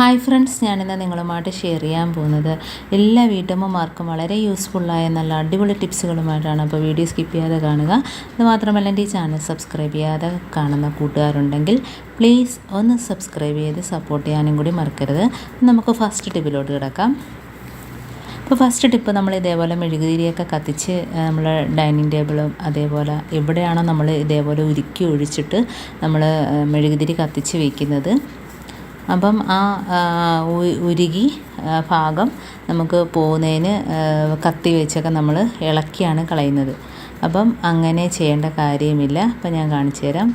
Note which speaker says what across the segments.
Speaker 1: Hi friends, ഞാനിന്ന് നിങ്ങളുമായിട്ട് share ചെയ്യാൻ പോകുന്നത് എല്ലാ വീട്ടമ്മമാർക്കും വളരെ യൂസ്ഫുള്ളായ നല്ല അടിപൊളി ടിപ്സുകളുമായിട്ടാണ്. അപ്പോൾ വീഡിയോ സ്കിപ്പ് ചെയ്യാതെ കാണുക. അതുമാത്രമല്ല, എൻ്റെ ഈ ചാനൽ സബ്സ്ക്രൈബ് ചെയ്യാതെ കാണുന്ന കൂട്ടുകാരുണ്ടെങ്കിൽ പ്ലീസ് ഒന്ന് സബ്സ്ക്രൈബ് ചെയ്ത് സപ്പോർട്ട് ചെയ്യാനും കൂടി മറക്കരുത്. നമുക്ക് ഫസ്റ്റ് ടിപ്പിലോട്ട് കിടക്കാം. അപ്പോൾ ഫസ്റ്റ് ടിപ്പ്, നമ്മൾ ഇതേപോലെ മെഴുകുതിരിയൊക്കെ കത്തിച്ച് നമ്മൾ ഡൈനിങ് ടേബിളും അതേപോലെ എവിടെയാണോ നമ്മൾ ഇതേപോലെ ഉരുക്കി ഒഴിച്ചിട്ട് നമ്മൾ മെഴുകുതിരി കത്തിച്ച് വയ്ക്കുന്നത്, അപ്പം ആ ഉരുകി ഭാഗം നമുക്ക് പോകുന്നതിന് കത്തി വെച്ചൊക്കെ നമ്മൾ ഇളക്കിയാണ് കളയുന്നത്. അപ്പം അങ്ങനെ ചെയ്യേണ്ട കാര്യമില്ല. അപ്പം ഞാൻ കാണിച്ചു തരാം.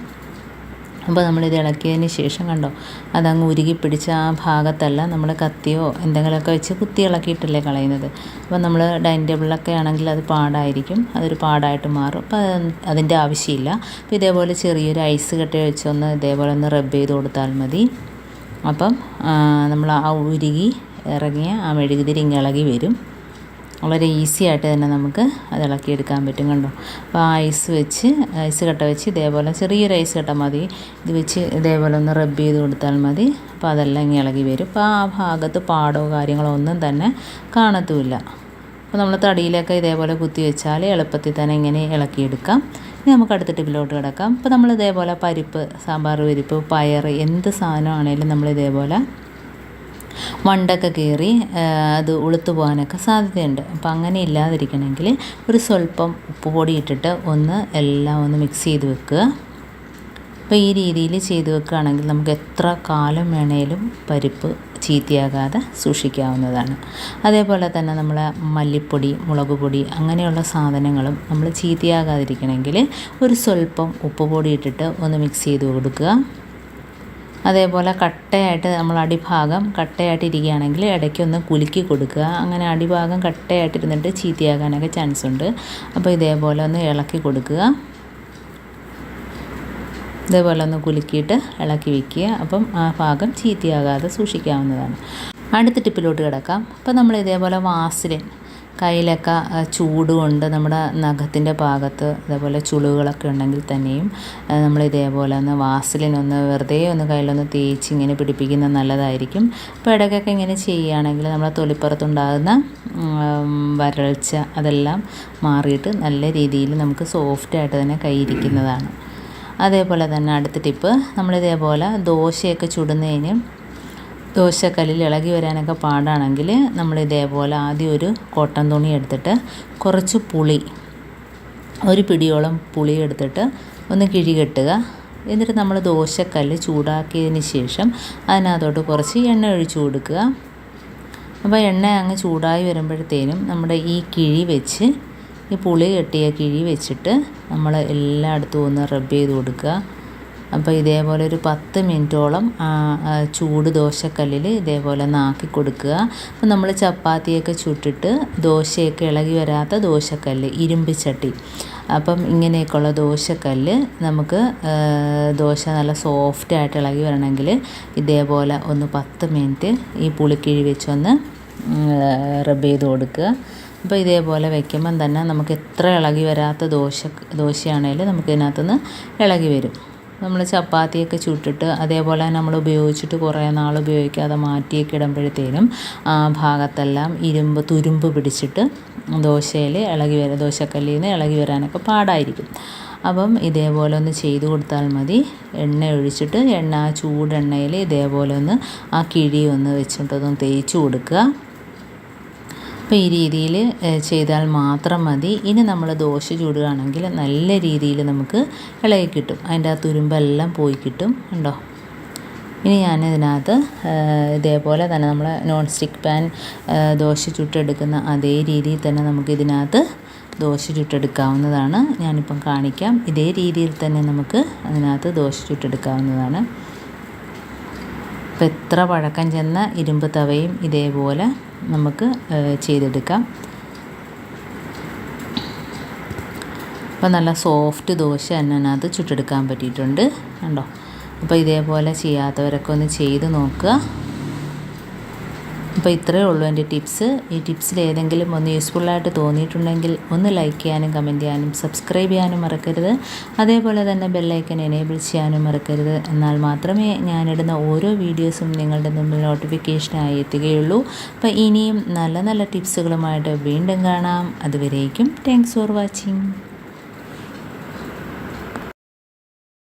Speaker 1: അപ്പോൾ നമ്മളിത് ഇളക്കിയതിന് ശേഷം കണ്ടോ, അതങ്ങ് ഉരുകി പിടിച്ച ആ ഭാഗത്തല്ല നമ്മൾ കത്തിയോ എന്തെങ്കിലുമൊക്കെ വെച്ച് കുത്തി ഇളക്കിയിട്ടല്ലേ കളയുന്നത്. അപ്പോൾ നമ്മൾ ഡൈനിങ് ടേബിളിലൊക്കെ ആണെങ്കിൽ അത് പാടായിരിക്കും, അതൊരു പാടായിട്ട് മാറും. അപ്പോൾ അതിൻ്റെ ആവശ്യമില്ല. അപ്പോൾ ഇതേപോലെ ചെറിയൊരു ഐസ് കട്ട വെച്ചൊന്ന് ഇതേപോലെ ഒന്ന് റബ്ബ് ചെയ്ത് കൊടുത്താൽ മതി. അപ്പം നമ്മൾ ആ ഉരുകി ഇറങ്ങിയ ആ മെഴുകുതിരി ഇളകി വരും. വളരെ ഈസി ആയിട്ട് തന്നെ നമുക്ക് അത് ഇളക്കിയെടുക്കാൻ പറ്റും. കണ്ടോ, അപ്പോൾ ആ ഐസ് കട്ട വെച്ച് ഇതേപോലെ ചെറിയൊരു ഐസ് കട്ട മതി, ഇത് വെച്ച് ഇതേപോലെ ഒന്ന് റബ്ബ് ചെയ്ത് കൊടുത്താൽ മതി. അപ്പോൾ അതെല്ലാം ഇങ്ങനെ ഇളകി വരും. അപ്പോൾ ആ ഭാഗത്ത് പാടോ കാര്യങ്ങളോ ഒന്നും തന്നെ കാണത്തുമില്ല. അപ്പോൾ നമ്മൾ തടിയിലൊക്കെ ഇതേപോലെ കുത്തി വെച്ചാൽ എളുപ്പത്തിൽ തന്നെ ഇങ്ങനെ ഇളക്കിയെടുക്കാം. ഇനി നമുക്ക് അടുത്ത ടിപ്പിലോട്ട് കിടക്കാം. അപ്പോൾ നമ്മൾ ഇതേപോലെ പരിപ്പ്, സാമ്പാർ പരിപ്പ്, പയർ, എന്ത് സാധനമാണേലും നമ്മൾ ഇതേപോലെ വണ്ടൊക്കെ കയറി അത് ഉളുത്തു പോകാനൊക്കെ സാധ്യതയുണ്ട്. അപ്പോൾ അങ്ങനെ ഇല്ലാതിരിക്കണമെങ്കിൽ ഒരു സ്വല്പം ഉപ്പ് പൊടി ഇട്ടിട്ട് എല്ലാം ഒന്ന് മിക്സ് ചെയ്ത് വെക്കുക. അപ്പോൾ ഈ രീതിയിൽ ചെയ്ത് വെക്കുകയാണെങ്കിൽ നമുക്ക് എത്ര കാലം വേണേലും പരിപ്പ് ചീത്തയാകാതെ സൂക്ഷിക്കാവുന്നതാണ്. അതേപോലെ തന്നെ നമ്മൾ മല്ലിപ്പൊടി, മുളക് പൊടി അങ്ങനെയുള്ള സാധനങ്ങളും നമ്മൾ ചീത്തയാകാതിരിക്കണമെങ്കിൽ ഒരു സ്വല്പം ഉപ്പ് പൊടി ഇട്ടിട്ട് ഒന്ന് മിക്സ് ചെയ്ത് കൊടുക്കുക. അതേപോലെ കട്ടയായിട്ട് നമ്മൾ അടിഭാഗം കട്ടയായിട്ടിരിക്കുകയാണെങ്കിൽ ഇടയ്ക്കൊന്ന് കുലുക്കി കൊടുക്കുക. അങ്ങനെ അടിഭാഗം കട്ടയായിട്ടിരുന്നിട്ട് ചീത്തയാകാനൊക്കെ ചാൻസ് ഉണ്ട്. അപ്പോൾ ഇതേപോലെ ഒന്ന് ഇളക്കി കൊടുക്കുക. ഇതേപോലെ ഒന്ന് കുലുക്കിയിട്ട് ഇളക്കി വയ്ക്കുക. അപ്പം ആ ഭാഗം ചീത്തയാകാതെ സൂക്ഷിക്കാവുന്നതാണ്. അടുത്ത ടിപ്പിലോട്ട് കിടക്കാം. അപ്പോൾ നമ്മൾ ഇതേപോലെ വാസലിൻ കയ്യിലൊക്കെ ചൂട് കൊണ്ട് നമ്മുടെ നഖത്തിൻ്റെ ഭാഗത്ത് ഇതേപോലെ ചുളിവുകളൊക്കെ ഉണ്ടെങ്കിൽ തന്നെയും നമ്മൾ ഇതേപോലെ ഒന്ന് വാസലിൻ വെറുതെ കയ്യിലൊന്ന് തേച്ച് ഇങ്ങനെ പിടിപ്പിക്കുന്നത് നല്ലതായിരിക്കും. അപ്പോൾ ഇടയ്ക്കൊക്കെ ഇങ്ങനെ ചെയ്യുകയാണെങ്കിൽ നമ്മുടെ തൊലിപ്പുറത്തുണ്ടാകുന്ന വരൾച്ച അതെല്ലാം മാറിയിട്ട് നല്ല രീതിയിൽ നമുക്ക് സോഫ്റ്റായിട്ട് തന്നെ കൈയിരിക്കുന്നതാണ്. അതേപോലെ തന്നെ അടുത്ത ടിപ്പ്, നമ്മളിതേപോലെ ദോശയൊക്കെ ചുടുന്നതിന് ദോശക്കല്ലിൽ ഇളകി വരാനൊക്കെ പാടാണെങ്കിൽ നമ്മളിതേപോലെ ആദ്യം ഒരു കോട്ടൺ തുണി എടുത്തിട്ട് കുറച്ച് പുളി, ഒരു പിടിയോളം പുളി എടുത്തിട്ട് ഒന്ന് കിഴി കെട്ടുക. എന്നിട്ട് നമ്മൾ ദോശക്കല്ല് ചൂടാക്കിയതിന് ശേഷം അതിനകത്തോട്ട് കുറച്ച് എണ്ണ ഒഴിച്ചു കൊടുക്കുക. അപ്പോൾ എണ്ണ അങ്ങ് ചൂടായി വരുമ്പോഴത്തേനും നമ്മുടെ ഈ കിഴി വെച്ച്, ഈ പുളി കെട്ടിയ കിഴി വെച്ചിട്ട് നമ്മൾ എല്ലായിടത്തും ഒന്ന് റബ്ബ് ചെയ്ത് കൊടുക്കുക. അപ്പോൾ ഇതേപോലെ ഒരു 10 മിനിറ്റോളം ചൂട് ദോശക്കല്ലിൽ ഇതേപോലെ നാക്കി കൊടുക്കുക. അപ്പോൾ നമ്മൾ ചപ്പാത്തിയൊക്കെ ചുട്ടിട്ട് ദോശയൊക്കെ ഇളകി വരാത്ത ദോശക്കല്ല്, ഇരുമ്പ് ചട്ടി, അപ്പം ഇങ്ങനെയൊക്കെയുള്ള ദോശക്കല്ല് നമുക്ക് ദോശ നല്ല സോഫ്റ്റായിട്ട് ഇളകി വരണമെങ്കിൽ ഇതേപോലെ ഒന്ന് 10 മിനിറ്റ് ഈ പുളിക്കിഴി വെച്ചൊന്ന് റബ്ബ് ചെയ്ത് കൊടുക്കുക. അപ്പോൾ ഇതേപോലെ വയ്ക്കുമ്പം തന്നെ നമുക്ക് എത്ര ഇളകി വരാത്ത ദോശയാണേലും നമുക്ക് ഇതിനകത്തുനിന്ന് ഇളകി വരും. നമ്മൾ ചപ്പാത്തിയൊക്കെ ചുട്ടിട്ട് അതേപോലെ നമ്മൾ ഉപയോഗിച്ചിട്ട് കുറേ നാൾ ഉപയോഗിക്കാതെ മാറ്റിയൊക്കെ ഇടുമ്പോഴത്തേനും ആ ഭാഗത്തെല്ലാം തുരുമ്പ് പിടിച്ചിട്ട് ദോശക്കല്ലിൽ നിന്ന് ഇളകി വരാനൊക്കെ പാടായിരിക്കും. അപ്പം ഇതേപോലെ ഒന്ന് ചെയ്ത് കൊടുത്താൽ മതി. എണ്ണ ഒഴിച്ചിട്ട് ചൂടെണ്ണയിൽ ഇതേപോലെ ഒന്ന് ആ കിഴി വെച്ചിട്ടൊന്ന് തേച്ച് കൊടുക്കുക. അപ്പോൾ ഈ രീതിയിൽ ചെയ്താൽ മാത്രം മതി. ഇനി നമ്മൾ ദോശ ചൂടുകയാണെങ്കിൽ നല്ല രീതിയിൽ നമുക്ക് ഇളകി കിട്ടും, അതിൻ്റെ ആ തുരുമ്പെല്ലാം പോയി കിട്ടും. ഉണ്ടോ? ഇനി ഞാനിതിനകത്ത് ഇതേപോലെ തന്നെ നമ്മൾ നോൺ സ്റ്റിക്ക് പാൻ ദോശ ചുട്ടെടുക്കുന്ന അതേ രീതിയിൽ തന്നെ നമുക്കിതിനകത്ത് ദോശ ചുട്ടെടുക്കാവുന്നതാണ്. ഞാനിപ്പം കാണിക്കാം. ഇതേ രീതിയിൽ തന്നെ നമുക്ക് അതിനകത്ത് ദോശ ചുട്ടെടുക്കാവുന്നതാണ്. അപ്പോൾ എത്ര പഴക്കം ചെന്ന ഇരുമ്പ് തവയും ഇതേപോലെ നമുക്ക് ചെയ്തെടുക്കാം. അപ്പോൾ നല്ല സോഫ്റ്റ് ദോശ തന്നെ അതിനകത്ത് ചുട്ടെടുക്കാൻ പറ്റിയിട്ടുണ്ട്. കണ്ടോ? അപ്പോൾ ഇതേപോലെ ചെയ്യാത്തവരൊക്കെ ഒന്ന് ചെയ്ത് നോക്കുക. അപ്പോൾ ഇത്രയേ ഉള്ളൂ എൻ്റെ ടിപ്സ്. ഈ ടിപ്സിൽ ഏതെങ്കിലും ഒന്ന് യൂസ്ഫുള്ളായിട്ട് തോന്നിയിട്ടുണ്ടെങ്കിൽ ഒന്ന് ലൈക്ക് ചെയ്യാനും കമൻറ്റ് ചെയ്യാനും സബ്സ്ക്രൈബ് ചെയ്യാനും മറക്കരുത്. അതേപോലെ തന്നെ ബെല്ലൈക്കൻ എനേബിൾ ചെയ്യാനും മറക്കരുത്. എന്നാൽ മാത്രമേ ഞാനിടുന്ന ഓരോ വീഡിയോസും നിങ്ങളുടെ മുമ്പിൽ നോട്ടിഫിക്കേഷനായി എത്തുകയുള്ളൂ. അപ്പോൾ ഇനിയും നല്ല നല്ല ടിപ്സുകളുമായിട്ട് വീണ്ടും കാണാം. അതുവരേക്കും താങ്ക്സ് ഫോർ വാച്ചിങ്.